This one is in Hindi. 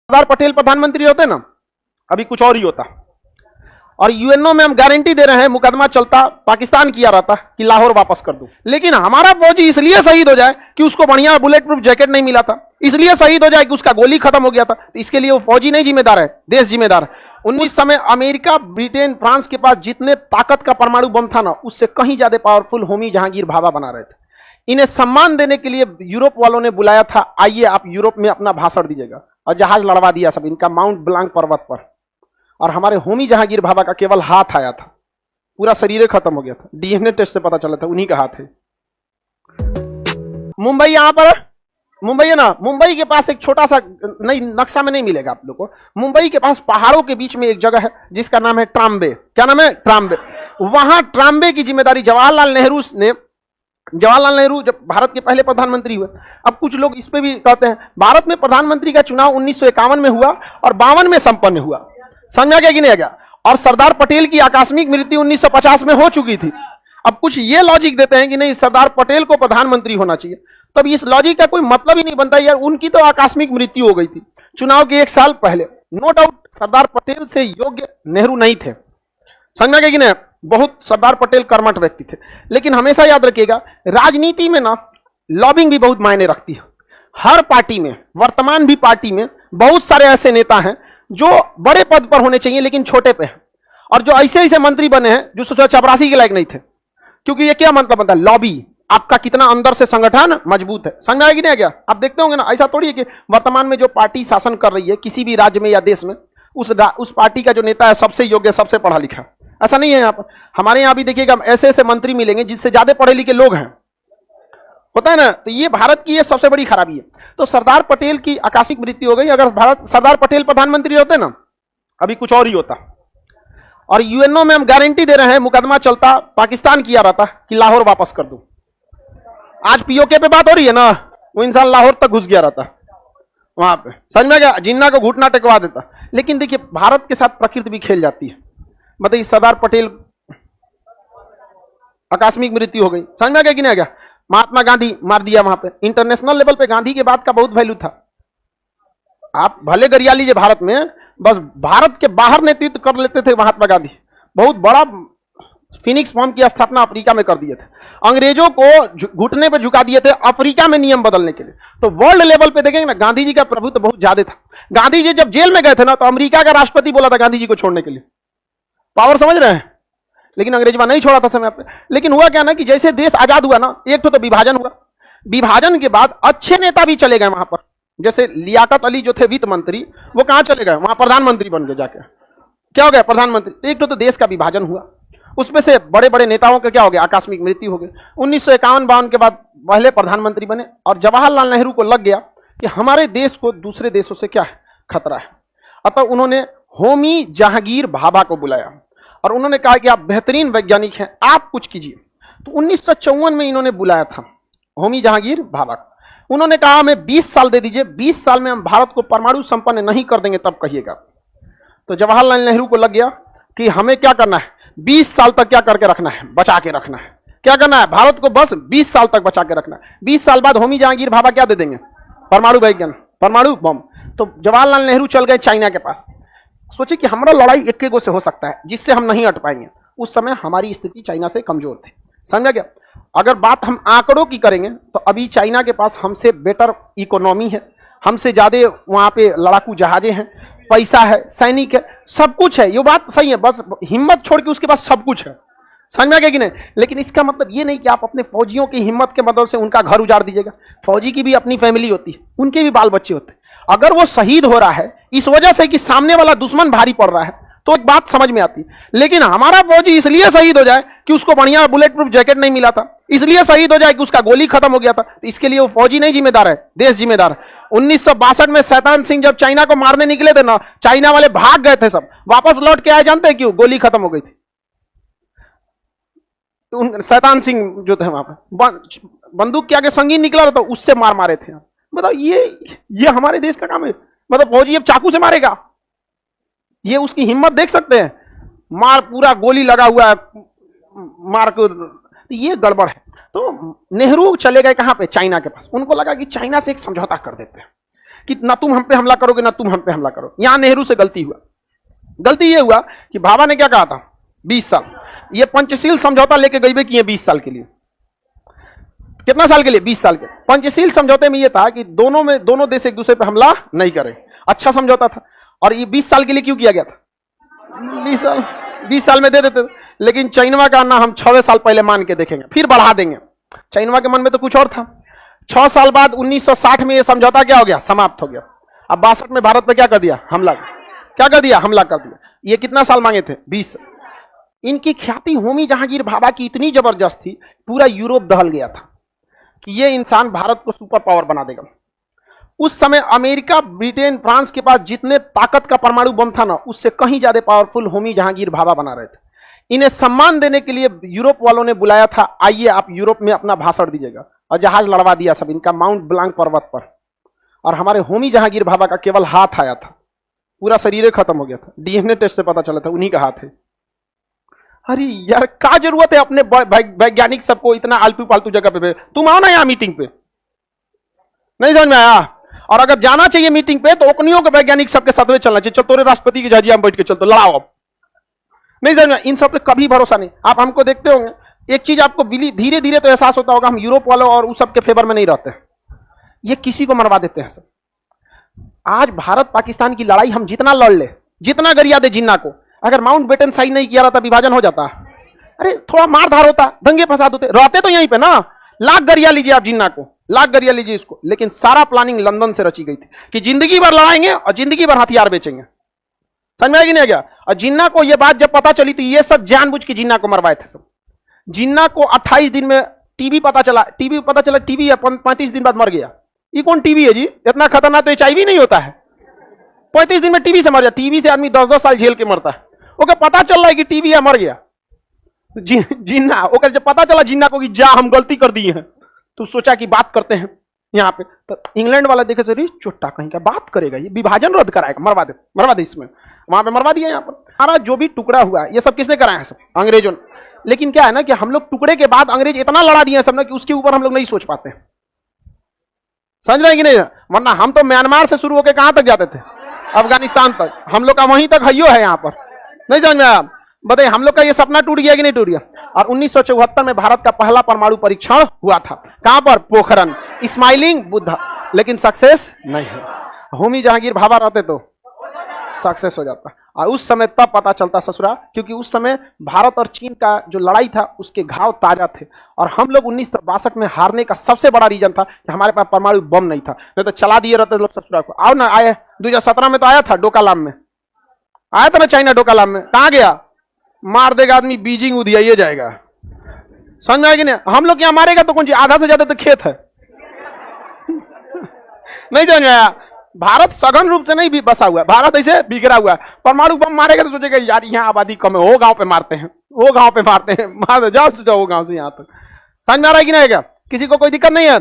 सरदार पटेल प्रधानमंत्री होते ना, अभी कुछ और ही होता। और यूएनओ में हम गारंटी दे रहे हैं, मुकदमा चलता, पाकिस्तान किया रहता कि लाहौर वापस कर दूं। लेकिन हमारा फौजी इसलिए शहीद हो जाए कि उसको बढ़िया बुलेट प्रूफ जैकेट नहीं मिला था, इसलिए शहीद हो जाए कि उसका गोली खत्म हो गया था, तो इसके लिए वो फौजी नहीं जिम्मेदार है, देश जिम्मेदार है। 19 समय अमेरिका, ब्रिटेन, फ्रांस के पास जितने ताकत का परमाणु बम था ना, उससे कहीं ज्यादा पावरफुल होमी जहांगीर भाभा बना रहे थे। इन्हें सम्मान देने के लिए यूरोप वालों ने बुलाया था, आइए आप यूरोप में अपना भाषण दीजिएगा, और जहाज लड़वा दिया सब इनका माउंट ब्लांक पर्वत पर। और हमारे होमी जहांगीर भाभा का केवल हाथ आया था, पूरा शरीर खत्म हो गया था, डीएनए टेस्ट से पता चला था उन्हीं का हाथ है। मुंबई, यहां पर मुंबई है ना, मुंबई के पास एक छोटा सा, नहीं नक्शा में नहीं मिलेगा आप लोग को, मुंबई के पास पहाड़ों के बीच में एक जगह है जिसका नाम है ट्राम्बे। क्या नाम है? ट्राम्बे। वहां ट्राम्बे की जिम्मेदारी जवाहरलाल नेहरू जब भारत के पहले प्रधानमंत्री हुए। अब कुछ लोग इस पे भी कहते हैं, भारत में प्रधानमंत्री का चुनाव 1951 में हुआ और 52 में संपन्न हुआ, समझा गया कि नहीं गया? और सरदार पटेल की आकस्मिक मृत्यु 1950 में हो चुकी थी। अब कुछ ये लॉजिक देते हैं कि नहीं, सरदार पटेल को प्रधानमंत्री होना चाहिए, तब इस लॉजिक का कोई मतलब ही नहीं बनता यार, उनकी तो आकस्मिक मृत्यु हो गई थी चुनाव के 1 साल पहले। नो डाउट सरदार पटेल से योग्य नेहरू नहीं थे, समझा गया कि नहीं? बहुत सरदार पटेल कर्मठ व्यक्ति थे। लेकिन हमेशा याद रखिएगा, राजनीति में ना लॉबिंग भी बहुत मायने रखती है। हर पार्टी में, वर्तमान भी पार्टी में बहुत सारे ऐसे नेता हैं जो बड़े पद पर होने चाहिए लेकिन छोटे पे हैं, और जो ऐसे ऐसे मंत्री बने हैं जो चपरासी के लायक नहीं थे। क्योंकि ये क्या मतलब बनता है? लॉबी, आपका कितना अंदर से संगठन मजबूत है, समझ आएगी नहीं क्या? आप देखते होंगे ना, ऐसा थोड़ी है कि वर्तमान में जो पार्टी शासन कर रही है किसी भी राज्य में या देश में, उस पार्टी का जो नेता है सबसे योग्य, सबसे पढ़ा लिखा, ऐसा नहीं है। यहाँ पर हमारे यहाँ भी देखिएगा ऐसे ऐसे मंत्री मिलेंगे जिससे ज्यादा पढ़े लिखे लोग हैं, होता है ना। तो ये भारत की ये सबसे बड़ी खराबी है। तो सरदार पटेल की आकस्मिक मृत्यु हो गई। अगर सरदार पटेल प्रधानमंत्री होते ना, अभी कुछ और ही होता। और यूएनओ में हम गारंटी दे रहे हैं, मुकदमा चलता, पाकिस्तान किया रहता कि लाहौर वापस कर दूं। आज पीओके पे बात हो रही है ना, वो इंसान लाहौर तक घुस गया रहता वहां पे, समझ में गया? जिन्ना को घुटना टेकवा देता। लेकिन देखिए, भारत के साथ प्रकृति भी खेल जाती है। मतलब सरदार पटेल आकस्मिक मृत्यु हो गई, समझ में गया कि नहीं गया? महात्मा गांधी मार दिया वहां पे। इंटरनेशनल लेवल पे गांधी के बात का बहुत वैल्यू था। आप भले गरिया लीजिए भारत में, बस भारत के बाहर नेतृत्व कर लेते थे महात्मा गांधी। बहुत बड़ा फिनिक्स फॉर्म की स्थापना अफ्रीका में कर दिए थे, अंग्रेजों को घुटने पर झुका दिए थे अफ्रीका में नियम बदलने के लिए। तो वर्ल्ड लेवल पे देखेंगे ना, गांधी जी का प्रभुत्व बहुत ज्यादा था। गांधी जी जब जेल में गए थे ना, तो अमेरिका का राष्ट्रपति बोला था गांधी जी को छोड़ने के लिए, पावर समझ रहे हैं। लेकिन अंग्रेजवा नहीं छोड़ा था समय पे। लेकिन हुआ क्या ना कि जैसे देश आजाद हुआ ना, एक तो विभाजन हुआ, विभाजन के बाद अच्छे नेता भी चले गए वहां पर। जैसे लियाकत अली जो थे वित्त मंत्री, वो कहां चले गए? वहां प्रधानमंत्री बन गए जाके। क्या हो गया? प्रधानमंत्री। एक तो देश का विभाजन हुआ, उसमें से बड़े बड़े नेताओं का क्या हो गया? आकस्मिक मृत्यु हो गई। 1951-52 के बाद पहले प्रधानमंत्री बने, और जवाहरलाल नेहरू को लग गया कि हमारे देश को दूसरे देशों से क्या है? खतरा है। अतः उन्होंने होमी जहांगीर भाभा को बुलाया और उन्होंने कहा कि आप बेहतरीन वैज्ञानिक हैं, आप कुछ कीजिए। तो 1954 में इन्होंने बुलाया था होमी जहांगीर भाभा को। उन्होंने कहा हमें 20 साल दे दीजिए, 20 साल में हम भारत को परमाणु संपन्न नहीं कर देंगे, तब कहिएगा। तो जवाहरलाल नेहरू को लग गया कि हमें क्या करना है, 20 साल तक क्या करके रखना है? बचा के रखना है। क्या करना है? भारत को बस 20 साल तक बचा के रखना है। 20 साल बाद होमी जहांगीर भाभा क्या दे देंगे? परमाणु वैज्ञान, परमाणु बम। तो जवाहरलाल नेहरू चल गए चाइना के पास। सोचे कि हमारा लड़ाई एक गो से हो सकता है जिससे हम नहीं हट पाएंगे। उस समय हमारी स्थिति चाइना से कमजोर थी, समझा गया? अगर बात हम आंकड़ों की करेंगे तो अभी चाइना के पास हमसे बेटर इकोनॉमी है, हमसे ज्यादा वहां पे लड़ाकू जहाजें हैं, पैसा है, सैनिक है, सब कुछ है। ये बात सही है, बस हिम्मत छोड़ के उसके पास सब कुछ है, समझ में आ गया कि नहीं? लेकिन इसका मतलब ये नहीं कि आप अपने फौजियों की हिम्मत के बदल से उनका घर उजाड़ दीजिएगा। फौजी की भी अपनी फैमिली होती है, उनके भी बाल बच्चे होते हैं। अगर वो शहीद हो रहा है इस वजह से कि सामने वाला दुश्मन भारी पड़ रहा है, तो एक बात समझ में आती है। लेकिन हमारा फौजी इसलिए शहीद हो जाए कि उसको बढ़िया बुलेट प्रूफ जैकेट नहीं मिला था, इसलिए शहीद हो जाए कि उसका गोली खत्म हो गया था, तो इसके लिए वो फौजी नहीं जिम्मेदार है, देश जिम्मेदार है। 1962 में शैतान सिंह जब चाइना को मारने निकले थे ना, चाइना वाले भाग गए थे, सब वापस लौट के आए। जानते हैं क्यों? गोली खत्म हो गई थी। शैतान सिंह जो थे वहां पर बंदूक के आगे संगीन निकला रहा था, उससे मार मारे थे। मतलब ये हमारे देश का काम है। मतलब फौजी अब चाकू से मारेगा, ये उसकी हिम्मत देख सकते हैं। मार पूरा गोली लगा हुआ है, मार को, ये गड़बड़ है। तो नेहरू चले गए कहां पे? चाइना के पास। उनको लगा कि चाइना से एक समझौता कर देते हैं कि ना तुम हम पे हमला करोगे ना तुम हम पे हमला करो। यहां नेहरू से गलती हुआ। गलती ये हुआ कि भाभा ने क्या कहा था 20 साल, ये पंचशील समझौता लेके गई कि 20 साल के लिए, कितना साल के लिए 20 साल के। पंचशील समझौते में ये था कि दोनों देश एक दूसरे पर हमला नहीं करें, अच्छा समझौता था। और ये 20 साल के लिए क्यों किया गया था? 20 साल में दे देते। लेकिन चाइना का ना हम 6 साल पहले मान के देखेंगे फिर बढ़ा देंगे। चाइना के मन में तो कुछ और था। 6 साल बाद 1960 में यह समझौता क्या हो गया, समाप्त हो गया। अब 62 में भारत पे क्या कर दिया, हमला। क्या कर दिया, हमला कर दिया। ये कितना साल मांगे थे, 20। इनकी ख्याति होमी जहांगीर भाभा की इतनी जबरदस्त थी, पूरा यूरोप दहल गया था कि ये इंसान भारत को सुपर पावर बना देगा। उस समय अमेरिका, ब्रिटेन, फ्रांस के पास जितने ताकत का परमाणु बम था ना, उससे कहीं ज्यादा पावरफुल होमी जहांगीर भाभा बना रहे थे। इन्हें सम्मान देने के लिए यूरोप वालों ने बुलाया था, आइए आप यूरोप में अपना भाषण दीजिएगा, और जहाज लड़वा दिया सब इनका माउंट ब्लांक पर्वत पर। और हमारे होमी जहांगीर भाभा का केवल हाथ आया था, पूरा शरीर खत्म हो गया था। डीएनए टेस्ट से पता चला था उन्हीं का हाथ है। अरे यार क्या जरूरत है अपने वैज्ञानिक सबको इतना आलतू फालतू जगह पे तुम आओ ना यहाँ मीटिंग पे, नहीं समझ में आया? और अगर जाना चाहिए मीटिंग पे तो ओकनियों के वैज्ञानिक सबके साथ में चलना चाहिए। चल तोरे राष्ट्रपति की जजिया में बैठ के चल, तो लड़ाओ। अब नहीं समझ में, इन सब पे कभी भरोसा नहीं। आप हमको देखते होंगे, एक चीज आपको धीरे धीरे तो एहसास होता होगा, हम यूरोप वालों और उस सब के फेवर में नहीं रहते, ये किसी को मरवा देते हैं सब। आज भारत पाकिस्तान की लड़ाई हम जितना लड़ ले, जितना गरिया दे जिन्ना को, अगर माउंट बेटन साइन नहीं किया रहता विभाजन हो जाता। अरे थोड़ा मारधार होता, दंगे फसाद होते, रहते तो यहीं पे ना। लाख गरिया लीजिए आप जिन्ना को, लाख गरिया लीजिए इसको, लेकिन सारा प्लानिंग लंदन से रची गई थी कि जिंदगी भर लड़ाएंगे और जिंदगी भर हथियार बेचेंगे। समझ में आया कि नहीं गया? और जिन्ना को यह बात जब पता चली तो ये सब जानबूझ के जिन्ना को मरवाए थे सब। जिन्ना को 28 दिन में टीबी पता चला, टीबी 35 दिन बाद मर गया। ये कौन टीबी है जी? इतना खतरनाक तो एचआईवी नहीं होता है। 35 दिन में टीबी से मर गया। टीबी से आदमी 10-10 साल झेल के मरता है। ओके पता चल रहा है कि टीबी है, मर गया। जिन्ना ओके जब पता चला जिन्ना को कि जा हम गलती कर दिए हैं, तो सोचा कि बात करते हैं यहाँ पे। तो इंग्लैंड वाला देखे सर चुट्टा कहीं का बात करेगा, ये विभाजन रद्द कराएगा, मरवा दे इसमें। वहां पे मरवा दिया। यहाँ पर हमारा जो भी टुकड़ा हुआ ये सब किसने कराया है? सब अंग्रेजों ने। लेकिन क्या है ना कि हम लोग टुकड़े के बाद अंग्रेज इतना लड़ा दिए सब ना कि उसके ऊपर हम लोग नहीं सोच पाते। समझ रहे हैं कि नहीं? वरना हम तो म्यांमार से शुरू होकर कहां तक जाते थे, अफगानिस्तान तक। हम लोग का वहीं तक हइयो है यहाँ पर। नहीं समझ में आया? बताइए हम लोग का ये सपना टूट गया कि नहीं टूट गया? और 1974 में भारत का पहला परमाणु परीक्षण हुआ था। कहां पर? पोखरण, स्माइलिंग बुद्धा। लेकिन सक्सेस नहीं है। होमी जहांगीर भाभा रहते तो सक्सेस हो जाता। और उस समय तब पता चलता ससुरा, क्योंकि उस समय भारत और चीन का जो लड़ाई था उसके घाव ताजा थे। और हम लोग 1962 में हारने का सबसे बड़ा रीजन था कि हमारे पास परमाणु बम नहीं था, नहीं तो चला दिए रहते लोग ससुरा को। आओ ना, आए 2017 में तो आया था डोकालाम में, आया था ना चाइना डोकालाम में। कहां गया? मार देगा आदमी, बीजिंग उधिया ये जाएगा। समझ में आएगी नहीं? हम लोग यहाँ मारेगा तो कौन जी, आधा से ज्यादा तो खेत है। नहीं समझ में आया? भारत सघन रूप से नहीं भी बसा हुआ है, भारत ऐसे बिगड़ा हुआ है। परमाणु बम मारेगा तो सोचेगा यार यहाँ आबादी कम है, वो गांव पे मारते हैं, वो गांव पे मारते हैं, मार जाओ वो गांव से यहाँ तक। समझ में आ रहा है कि नहीं? किसी को कोई दिक्कत नहीं है?